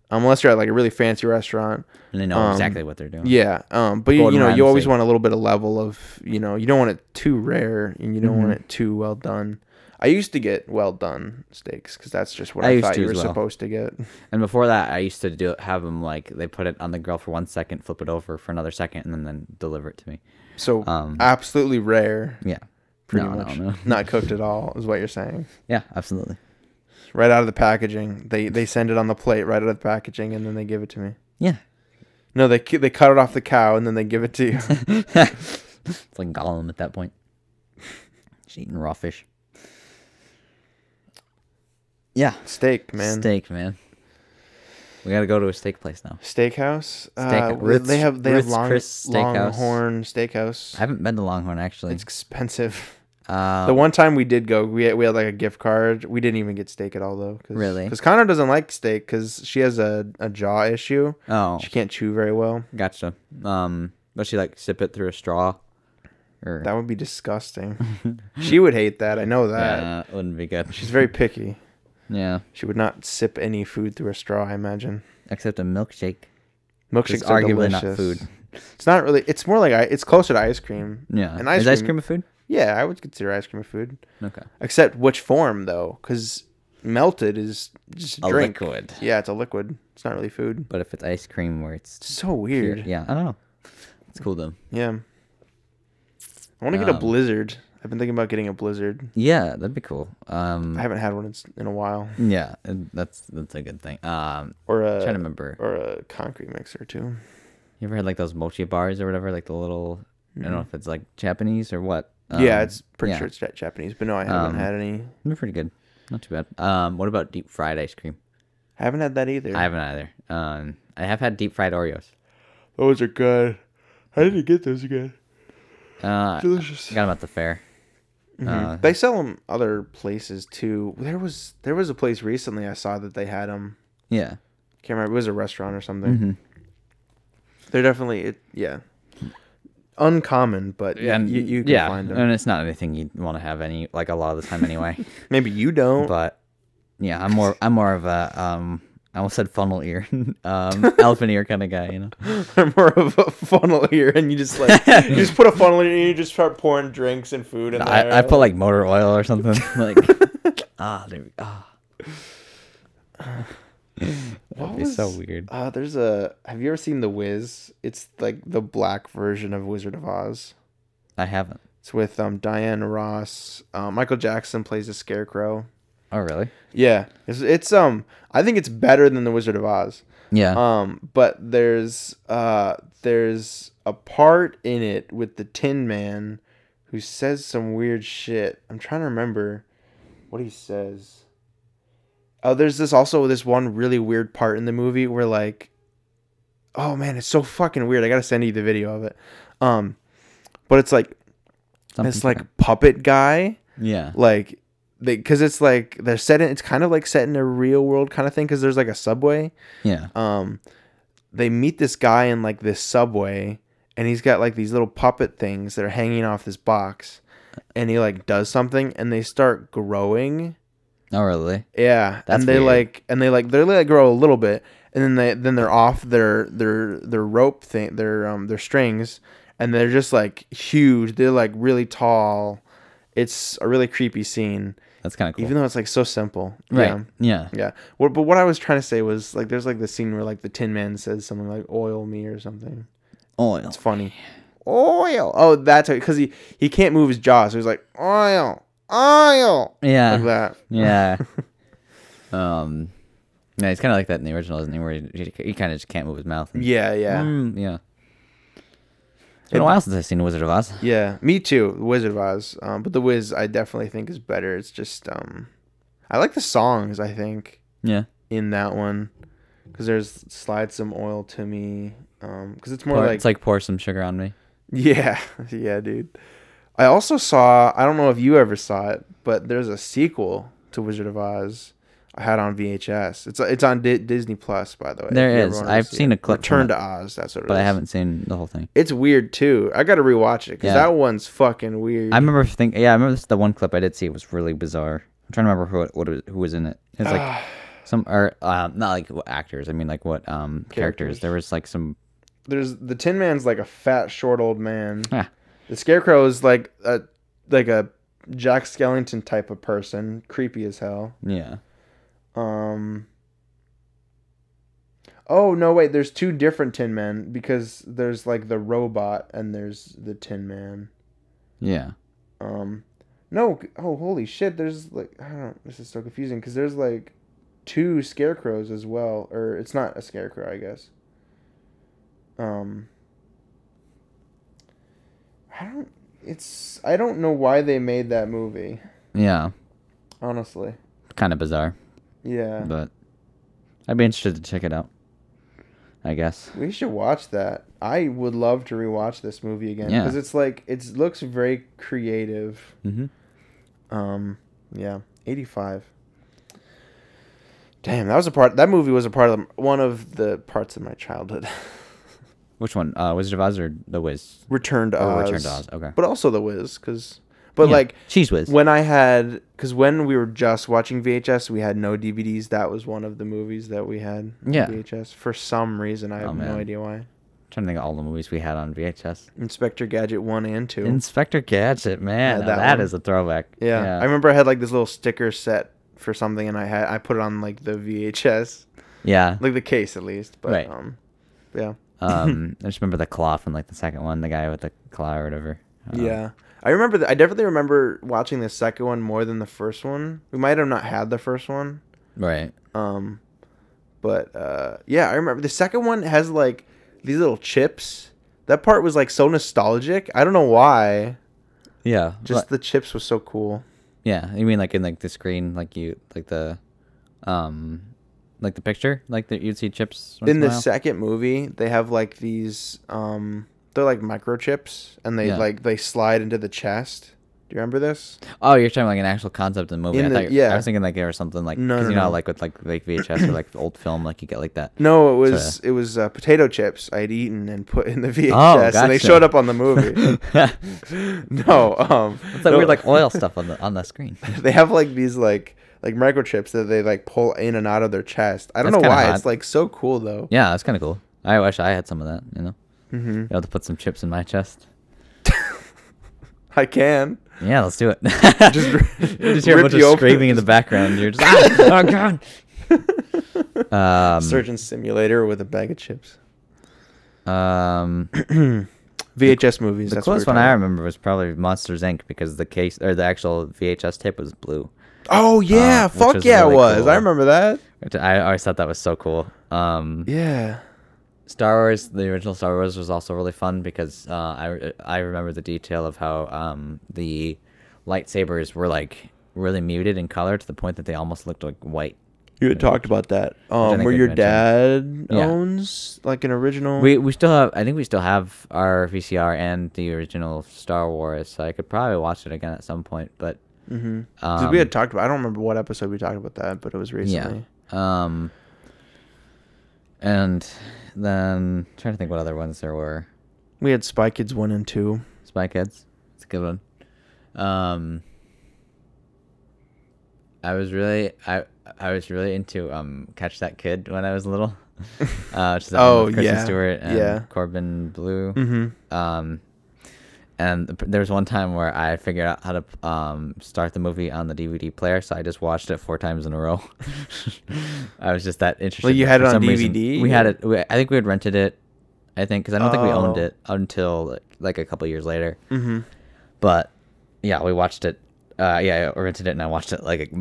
unless you're at like a really fancy restaurant and they know exactly what they're doing. Yeah. But you know, you always want a little bit of level of, you know, you don't want it too rare and you don't want it too well done. I used to get well done steaks because that's just what I thought you were supposed to get. And before that, I used to have them like they put it on the grill for 1 second, flip it over for another second, and then deliver it to me. So absolutely rare. Yeah. Pretty much. No. Not cooked at all is what you're saying. Yeah, absolutely. Right out of the packaging. They send it on the plate right out of the packaging and then they give it to me. Yeah. No, they cut it off the cow and then they give it to you. It's like Gollum at that point. Just eating raw fish. Yeah. Steak, man. We gotta go to a steak place now. Steakhouse. Ruth's, they have Longhorn Steakhouse. I haven't been to Longhorn actually. It's expensive. The one time we did go, we had like a gift card. We didn't even get steak at all though. Really? Because Connor doesn't like steak because she has a jaw issue. Oh. She can't chew very well. Gotcha. Does she like sip it through a straw? Or... That would be disgusting. She would hate that. I know that. Yeah, it wouldn't be good. She's very picky. Yeah. She would not sip any food through a straw, I imagine. Except a milkshake. Milkshakes are arguably delicious. not food. It's not really. It's more like it's closer to ice cream. Yeah. And is ice cream a food? Yeah, I would consider ice cream a food. Okay. Except which form though, because melted is just a drink. Liquid. Yeah, it's a liquid. It's not really food. But if it's ice cream, where it's so weird. Pure, yeah, I don't know. It's cool though. Yeah. I want to get a Blizzard. I've been thinking about getting a Blizzard. Yeah, that'd be cool. I haven't had one in a while. Yeah, that's a good thing. Or a I'm trying to remember. Or a concrete mixer too. You ever had like those mochi bars or whatever, like the little? I don't know if it's like Japanese or what. Yeah, it's pretty sure it's Japanese, but no, I haven't had any. They're pretty good. Not too bad. What about deep fried ice cream? I haven't had that either. I haven't either. I have had deep fried Oreos. Those are good. I didn't get those again. Delicious. I got them at the fair. Mm-hmm. They sell them other places too. There was a place recently I saw that they had them. Yeah. Can't remember. It was a restaurant or something. Mm-hmm. They're definitely uncommon, but you can find them. And it's not anything you want to have a lot of the time anyway. Maybe you don't. But yeah, I'm more of a I almost said funnel ear, elephant ear kind of guy, you know. I'm more of a funnel ear, and you just put a funnel in and you just start pouring drinks and food in there. I put like motor oil or something. Like there we That'd be so weird. Have you ever seen The Wiz? It's like the black version of Wizard of Oz. I haven't. It's with Diana Ross. Michael Jackson plays a scarecrow. Oh really? Yeah. It's I think it's better than The Wizard of Oz. Yeah. But there's a part in it with the Tin Man who says some weird shit. I'm trying to remember what he says. Oh, there's this one really weird part in the movie where like, oh man, it's so fucking weird. I gotta send you the video of it. But it's like this like puppet guy. Yeah. Like because it's like they're set in. It's kind of like set in a real world kind of thing because there's like a subway. Yeah. They meet this guy in like this subway, and he's got like these little puppet things that are hanging off this box, and he like does something, and they start growing. Oh, really? Yeah, That's and they weird. they grow a little bit, and then they're off their rope thing, their strings, and they're just like huge. They're like really tall. It's a really creepy scene. That's kind of cool. Even though it's like so simple. Right. Yeah. Yeah. But what I was trying to say was like there's like the scene where like the Tin Man says something like "oil me" or something. Oil. It's funny. Oil. Oh, that's because he can't move his jaw, so he's like oil. Yeah. Like that. Yeah. Yeah, he's kind of like that in the original, isn't he? Where he kind of just can't move his mouth. And, Yeah. yeah. It's been a while since I've seen The Wizard of Oz. Yeah, me too. Wizard of Oz. But The Wiz, I definitely think is better. It's just, I like the songs, I think. Yeah. In that one. Because there's Slide Some Oil to Me. Because it's more It's like Pour Some Sugar on Me. Yeah. Yeah, dude. I also saw, I don't know if you ever saw it, but there's a sequel to Wizard of Oz I had on VHS. It's on Disney Plus, by the way. There is. I've seen a clip. Return to Oz. That's what it is. But I haven't seen the whole thing. It's weird too. I got to rewatch it because that one's fucking weird. I remember thinking. Yeah, I remember the one clip I did see was really bizarre. I'm trying to remember who was in it. It's like not like actors. I mean like what characters. There was like some. There's the Tin Man's like a fat, short old man. Yeah. The Scarecrow is like a Jack Skellington type of person, creepy as hell. Yeah. Oh no, wait. There's two different Tin Men because there's like the robot and there's the Tin Man. Yeah. No. Oh, holy shit. There's like I don't know. This is so confusing because there's like two Scarecrows as well, or it's not a Scarecrow, I guess. I don't know why they made that movie. Yeah. Honestly. Kind of bizarre. Yeah. But I'd be interested to check it out, I guess. We should watch that. I would love to rewatch this movie again because it's like it looks very creative. Mm-hmm. Yeah. 85. Damn, that movie was a part of one of the parts of my childhood. Which one? Wizard of Oz or The Wiz? Return to Oz. Return to Oz. Okay. But also The Wiz, like Cheese Whiz. When we were just watching VHS, we had no DVDs. That was one of the movies that we had on VHS for some reason. I have no idea why. I'm trying to think of all the movies we had on VHS. Inspector Gadget 1 and 2. Inspector Gadget, man, that is a throwback. Yeah. I remember I had like this little sticker set for something, and I put it on like the VHS. Yeah. Like the case at least, but right. Yeah. I just remember the claw from like the second one, the guy with the claw or whatever. Yeah. I definitely remember watching the second one more than the first one. We might have not had the first one. Right. But yeah, I remember the second one has like these little chips. That part was like so nostalgic. I don't know why. Yeah. Just the chips was so cool. Yeah. You mean like in like the screen, like the picture, like that you'd see chips in the second movie. They have like these they're like microchips, and they slide into the chest. Do you remember this? Oh, you're talking like an actual concept in the movie. I was thinking like there was something like no, you know like with like VHS or like old film, like you get like that. No, it was potato chips I had eaten and put in the VHS, gotcha. and they showed up on the movie. No, it's like weird like oil stuff on the screen. They have like these like microchips that they like pull in and out of their chest. I don't know why. Hot. It's like so cool though. Yeah, that's kind of cool. I wish I had some of that. You know, be able to put some chips in my chest. I can. Yeah, let's do it. just hear a bunch of screaming in the background. You're just oh god. Surgeon simulator with a bag of chips. VHS movies. The closest one I remember was probably Monsters Inc. because the case or the actual VHS tape was blue. Oh yeah, fuck yeah, really it was. Cool. I remember that. I always thought that was so cool. Yeah. Star Wars, the original Star Wars was also really fun because I remember the detail of how the lightsabers were like really muted in color to the point that they almost looked like white. You had talked about that. Where your dad owns like an original. We still have. I think we still have our VCR and the original Star Wars. So I could probably watch it again at some point. But Because we had talked about. I don't remember what episode we talked about that, but it was recently. Yeah. And then trying to think what other ones there were. We had Spy Kids 1 and 2. Spy Kids. It's a good one. I was really into Catch That Kid when I was little. Which is that one with Kristen Stewart and Corbin Blue. And there was one time where I figured out how to start the movie on the DVD player, so I just watched it 4 times in a row. I was just that interested. Well, you had it on DVD? Reason. We had it. I think we had rented it. I think because I don't think we owned it until like a couple years later. But yeah, we watched it. I rented it and I watched it like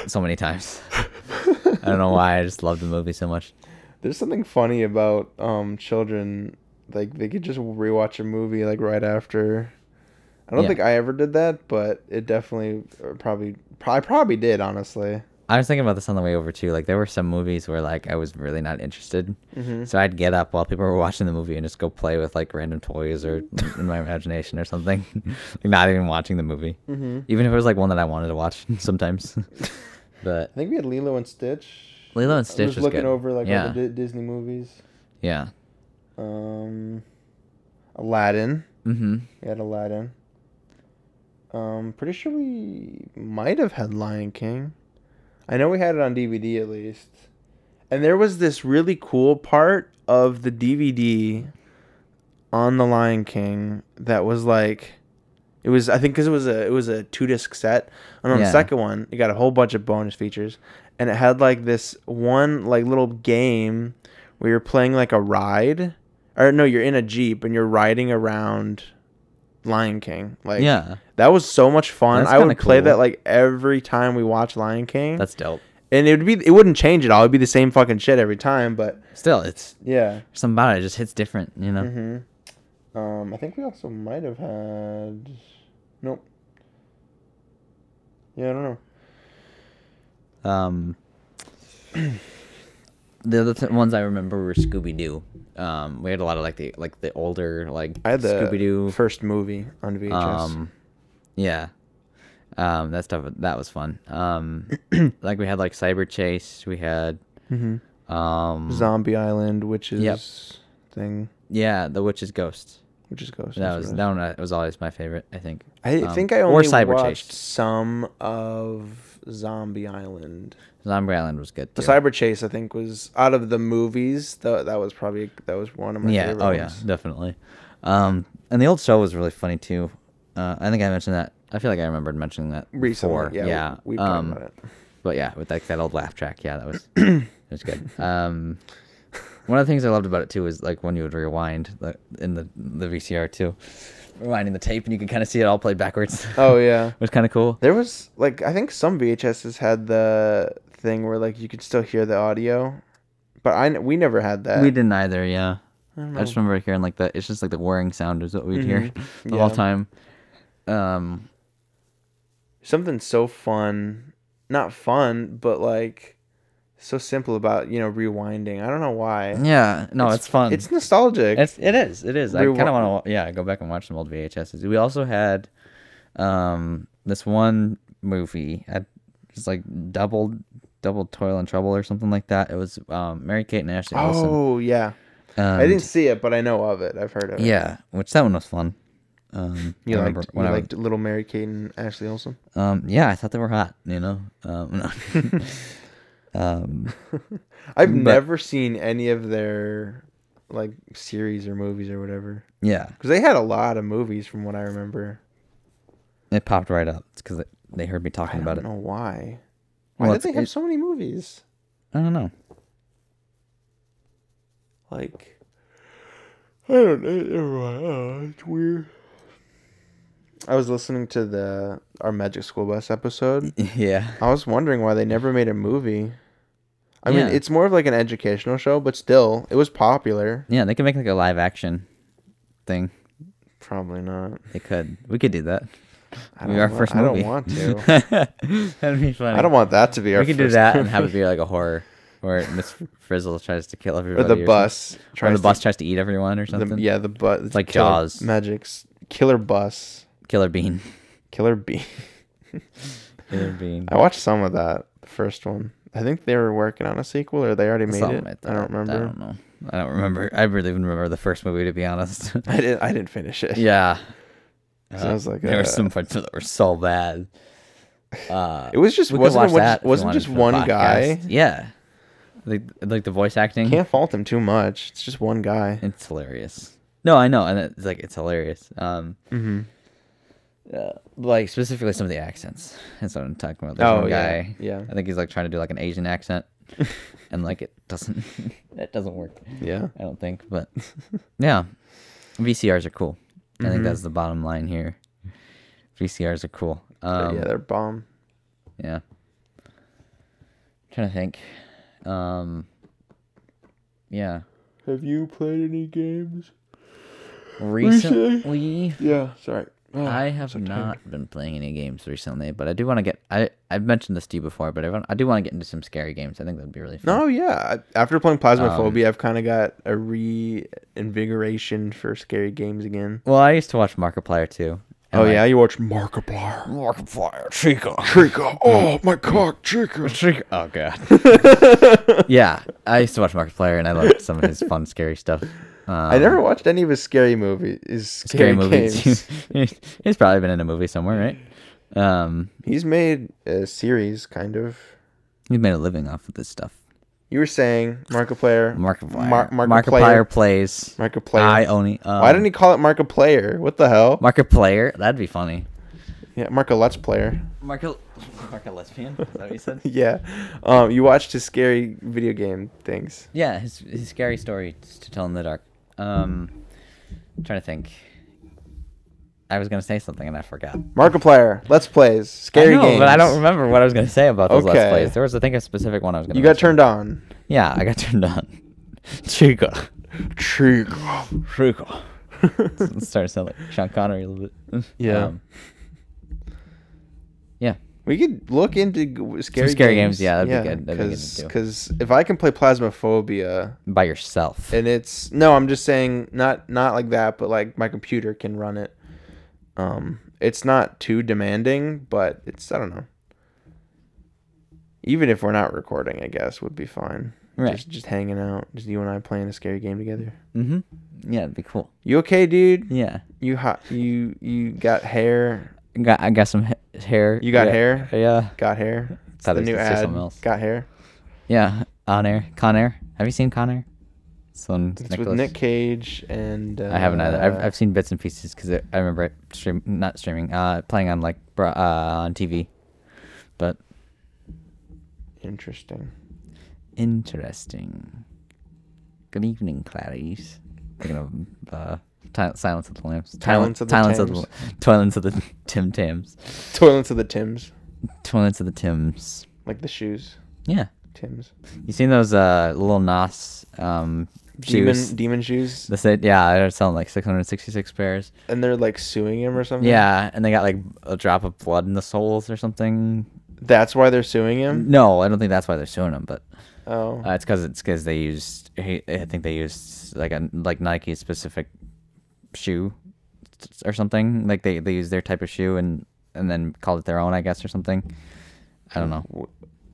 so many times. I don't know why. I just loved the movie so much. There's something funny about children. Like, they could just rewatch a movie, like, right after. I don't think I ever did that, but it definitely I probably did, honestly. I was thinking about this on the way over, too. Like, there were some movies where, like, I was really not interested. So I'd get up while people were watching the movie and just go play with, like, random toys or in my imagination or something. Like, not even watching the movie. Even if it was, like, one that I wanted to watch sometimes. But I think we had Lilo and Stitch. Lilo and Stitch was looking good. over, like, all the Disney movies. Yeah. Aladdin. We had Aladdin. Pretty sure we might have had Lion King. I know we had it on DVD at least. And there was this really cool part of the DVD on the Lion King that was like, it was, I think, because it was a 2-disc set, and on the second one it got a whole bunch of bonus features, and it had like this one like little game where you're playing like a ride. Or no, you're in a Jeep and you're riding around Lion King. Like, that was so much fun. I would play that like every time we watch Lion King. That's dope. And it wouldn't change at all. It'd be the same fucking shit every time, but still, it's something about it. It just hits different, you know. I think we also might have had. Nope. Yeah, I don't know. The other ones I remember were Scooby-Doo. We had a lot of like the older like I had the Scooby-Doo first movie on VHS. That stuff that was fun. Like we had like Cyber Chase. We had Zombie Island, Witches thing. Yeah, the Witch's Ghost. That was always my favorite. I think. I think I only watched some of Zombie Island. Zombie Island was good too. The Cyber Chase, I think, was out of the movies. That was one of my favorite ones. Yeah, definitely. And the old show was really funny too. I think I mentioned that. I feel like I remembered mentioning that recently. Before. Yeah, we talked about it. But yeah, with like that old laugh track, that was it was good. One of the things I loved about it too was like when you would rewind in the VCR too, rewinding the tape and you could kind of see it all played backwards. Oh yeah, it was kind of cool. There was like I think some VHSs had the thing where like you could still hear the audio, but we never had that. We didn't either. Yeah, I just remember hearing like it's just like the whirring sound is what we'd hear the whole time. Something so fun, not fun, but like so simple about rewinding. I don't know why. Yeah, no, it's fun. It's nostalgic. It is. I kind of want to go back and watch some old VHSs. We also had this one movie at just like double Toil and Trouble or something like that. It was Mary-Kate and Ashley Olsen. Oh yeah, I didn't see it, but I know of it. I've heard of it. Yeah, which that one was fun. You liked Little Mary-Kate and Ashley Olsen? Yeah, I thought they were hot. I've never seen any of their like series or movies or whatever. Yeah, because they had a lot of movies from what I remember. It popped right up. It's because they heard me talking about it. I don't know why. Why did they have so many movies? I don't know. Like, I don't know. It's weird. I was listening to our Magic School Bus episode. Yeah. I was wondering why they never made a movie. I mean, it's more of like an educational show, but still, it was popular. Yeah, they could make like a live action thing. Probably not. They could. We could do that. I don't want to. That'd be funny. I don't want that to be our first. We could do that and have it be like a horror where Miss Frizzle tries to kill everybody. Or the bus. Or the bus tries to eat everyone or something. The bus. It's like Jaws. Magic's Killer Bus. Killer Bean. Killer Bean. Killer Bean. I watched some of that, the first one. I think they were working on a sequel, or they already made Something it. like that. I don't remember. I don't know. I don't remember. I really even remember the first movie, to be honest. I didn't finish it. Yeah. So I was like, there were some parts that were so bad. It was just we could watch that if you wasn't wanted just for the one podcast. guy. Yeah. Like the voice acting. Can't fault him too much. It's just one guy. It's hilarious. No, I know, and it's hilarious. Like specifically some of the accents. That's what I'm talking about. There's one guy. Yeah. I think he's like trying to do like an Asian accent, and like it doesn't work. Yeah. I don't think, but yeah, VCRs are cool. I think that's the bottom line here. VCRs are cool. Yeah, they're bomb. Yeah. Trying to think. Yeah. Have you played any games Recently? Yeah, sorry. Oh, I have not been playing any games recently, but I do want to get. I've mentioned this to you before, but I do want to get into some scary games. I think that'd be really fun. No, yeah. After playing Plasmophobia, I've kind of got a reinvigoration for scary games again. Well, I used to watch Markiplier too. Oh yeah, you watch Markiplier. Markiplier, Chica. Oh my cock, Chica. Oh god. Yeah, I used to watch Markiplier, and I loved some of his fun, scary stuff. I never watched any of his scary movies. Scary movies. He's probably been in a movie somewhere, right? He's made a series, kind of. He's made a living off of this stuff. You were saying Markiplier. Markiplier plays. Markiplier. I only. Why didn't he call it Markiplier? What the hell? Markiplier. That'd be funny. Yeah, Marka Let's Player. Marka Lesbian. Is that what you said? Yeah. You watched his scary video game things. Yeah, his scary story to tell in the dark. I'm trying to think. I was gonna say something and I forgot. Markiplier, Let's Plays, scary games. But I don't remember what I was gonna say about those Let's Plays. There was, I think, a specific one I was gonna. You got turned on. Yeah, I got turned on. Chica. Let's start to sound like Sean Connery a little bit. Yeah. Yeah. We could look into scary games. Yeah, that'd be good. That'd be good to do. Because if I can play Plasmophobia by yourself, and I'm just saying not like that, but like my computer can run it. It's not too demanding, but I don't know. Even if we're not recording, I guess would be fine. Right. Just hanging out, just you and I playing a scary game together. Yeah, it'd be cool. You okay, dude? Yeah. You got hair. I got some hair. You got hair? Yeah. Got hair. It's the new ad. Got hair. Yeah. Con Air. Have you seen Con Air? It's with Nick Cage and. I haven't either. I've seen bits and pieces because I remember it playing on like on TV, but. Interesting. Good evening, Clarice. Thinking of Silence of the Lambs. Toilets of the Tim Tams. Toilets of the Tims. Toilets of the Tims. Like the shoes. Yeah. Tims. You seen those little Nas shoes? Demon shoes? They're selling like 666 pairs. And they're like suing him or something? Yeah, and they got like a drop of blood in the soles or something. That's why they're suing him? No, I don't think that's why they're suing him, but it's because they used. I think they used like Nike specific shoe or something. Like they used their type of shoe and then called it their own, I guess, or something. I don't know.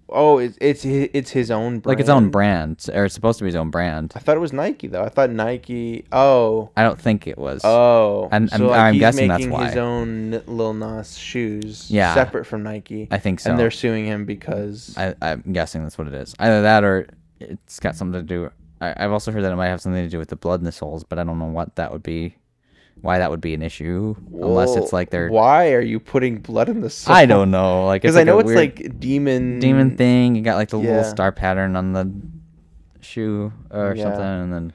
Oh, it's his own brand. Like its own brand, or it's supposed to be his own brand. I thought it was Nike though. I thought Nike. Oh. I don't think it was. Oh. And so I'm guessing that's why. He's making his own Lil Nas shoes. Yeah. Separate from Nike. I think so. And they're suing him because. I'm guessing that's what it is. Either that or it's got something to do. I've also heard that it might have something to do with the blood in the soles, but I don't know what that would be. Why that would be an issue, unless it's like they're. Why are you putting blood in the soul? I don't know, like because I know it's like demon thing. You got like the little star pattern on the shoe or something, and then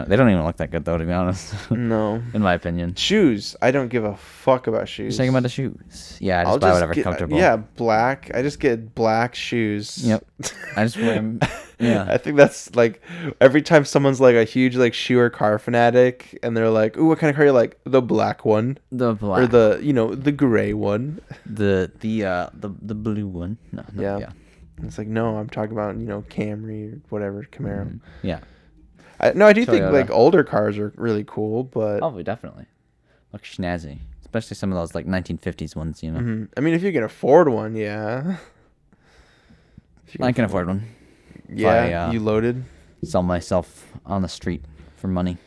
they don't even look that good though, to be honest. No, in my opinion. Shoes. I don't give a fuck about shoes. You're talking about the shoes. Yeah, I just buy whatever's comfortable. Yeah, black. I just get black shoes. Yep. I just wear them. Yeah. I think that's like every time someone's like a huge like shoe or car fanatic and they're like, "Ooh, what kind of car?" You're like, "The black one." The black. Or the gray one. The blue one. No, yeah. It's like, no, I'm talking about, Camry or whatever, Camaro. Mm-hmm. Yeah. I do think like older cars are really cool, but probably definitely look snazzy. especially some of those like 1950s ones. You know. Mm-hmm. I mean, if you can afford one, yeah. I can afford one. Yeah, you loaded. Sell myself on the street for money.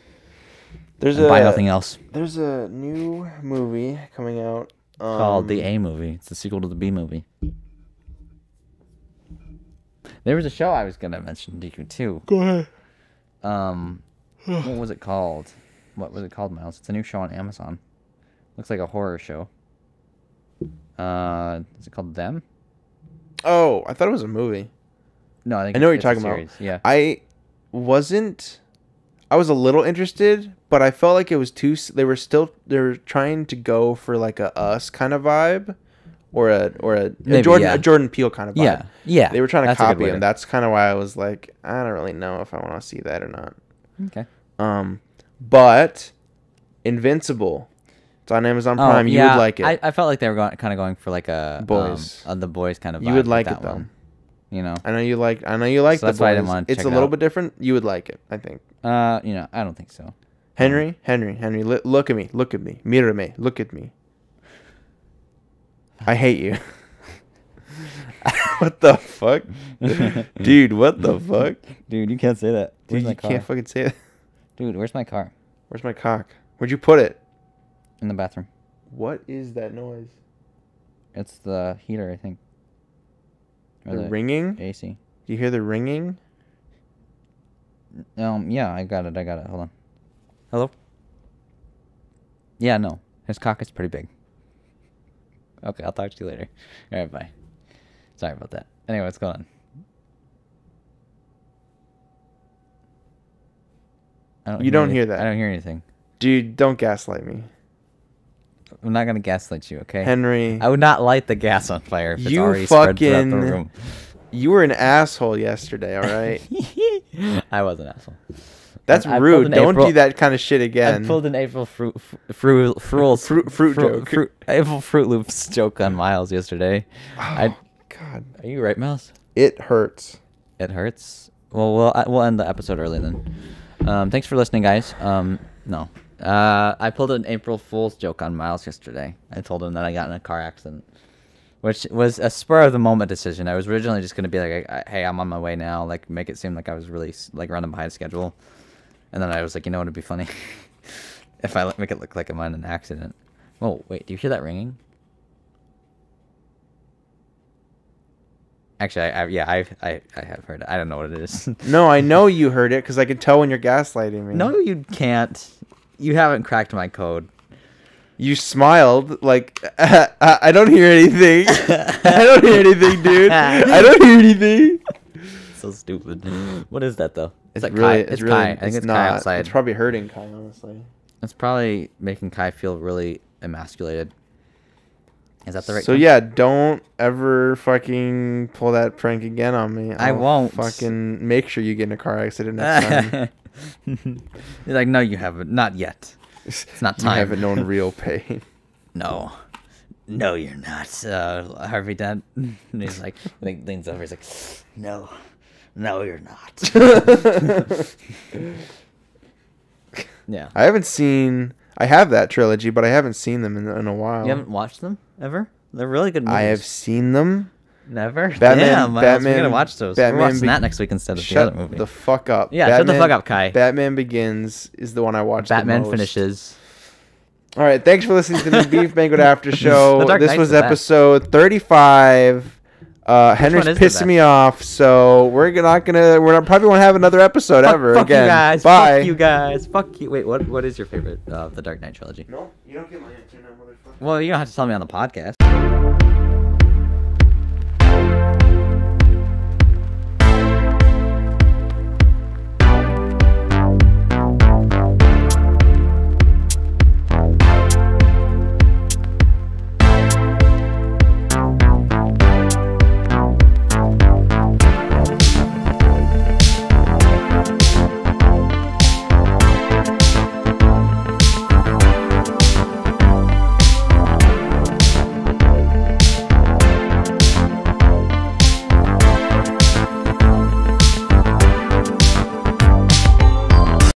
Buy nothing else. There's a new movie coming out called The A Movie. It's the sequel to the B Movie. There was a show I was gonna mention to you too. Go ahead. What was it called? Miles? It's a new show on Amazon. Looks like a horror show. Is it called Them? Oh, I thought it was a movie. No, I know what you're talking about. Yeah. I was a little interested, but I felt like it was too. They were trying to go for like a Us kind of vibe, or a Jordan Peele kind of vibe. Yeah. They were trying to copy him. That's kind of why I was like, I don't really know if I want to see that or not. Okay. But Invincible, it's on Amazon Prime. You would like it. I felt like they were kind of going for like a boys, the boys kind of vibe. You would like that it though. One. You know. I know you like so the that's boys. why I didn't want to It's a little bit different. You would like it, I think. I don't think so. Henry, look at me. Mírame, look at me. I hate you. What the fuck? Dude, what the fuck? Dude, you can't say that. Dude, you can't fucking say that. Dude, where's my car? Where's my cock? Where'd you put it? In the bathroom. What is that noise? It's the heater, I think. The ringing? AC. Do you hear the ringing? Yeah, I got it. Hold on. Hello? Yeah, no. His cock is pretty big. Okay, I'll talk to you later. All right, bye. Sorry about that. Anyway, what's going on? You don't hear that. I don't hear anything. Dude, don't gaslight me. I'm not going to gaslight you, okay? Henry. I would not light the gas on fire if it's already spread throughout the room. You were an asshole yesterday, all right? I was an asshole. That's rude. Don't do that kind of shit again. I pulled an April fruit joke. April Fruit Loops joke on Miles yesterday. Oh, God. Are you right, Miles? It hurts. It hurts? Well, we'll end the episode early then. Thanks for listening, guys. No. I pulled an April Fool's joke on Miles yesterday. I told him that I got in a car accident, which was a spur of the moment decision. I was originally just gonna be like, "Hey, I'm on my way now," like make it seem like I was really like running behind schedule, and then I was like, you know, it'd be funny if I make it look like I'm in an accident. Oh wait, do you hear that ringing? Actually, I have heard it. I don't know what it is. No, I know you heard it because I could tell when you're gaslighting me. No, you can't. You haven't cracked my code. You smiled like, I don't hear anything. I don't hear anything, dude. I don't hear anything. So stupid. What is that, though? It's like Kai. It's Kai. I think it's Kai outside. It's probably hurting Kai, honestly. It's probably making Kai feel really emasculated. Is that the right? So yeah, don't ever fucking pull that prank again on me. I won't. Fucking make sure you get in a car accident next time. You're like, no, you haven't. Not yet. It's not time. You haven't known real pain. No, you're not. Harvey Dent. And he's like, leans over. He's like, no, you're not. Yeah. I have that trilogy, but I haven't seen them in a while. You haven't watched them ever? They're really good movies. I have seen them. We're Batman. gonna watch those. We're watching that next week instead of the other movie. Shut the fuck up. Yeah, shut the fuck up, Kai. Batman Begins is the one I watched. Batman the most. Finishes. All right, thanks for listening to the Macbeef-Banquet After Show. This Knight's was the episode 35. Henry's pissing me off, so we're probably won't have another episode ever fuck again. You guys. Bye. Fuck you guys. Fuck you. Wait, what is your favorite of the Dark Knight trilogy? No, you don't get my answer now, motherfucker. Well, you don't have to tell me on the podcast.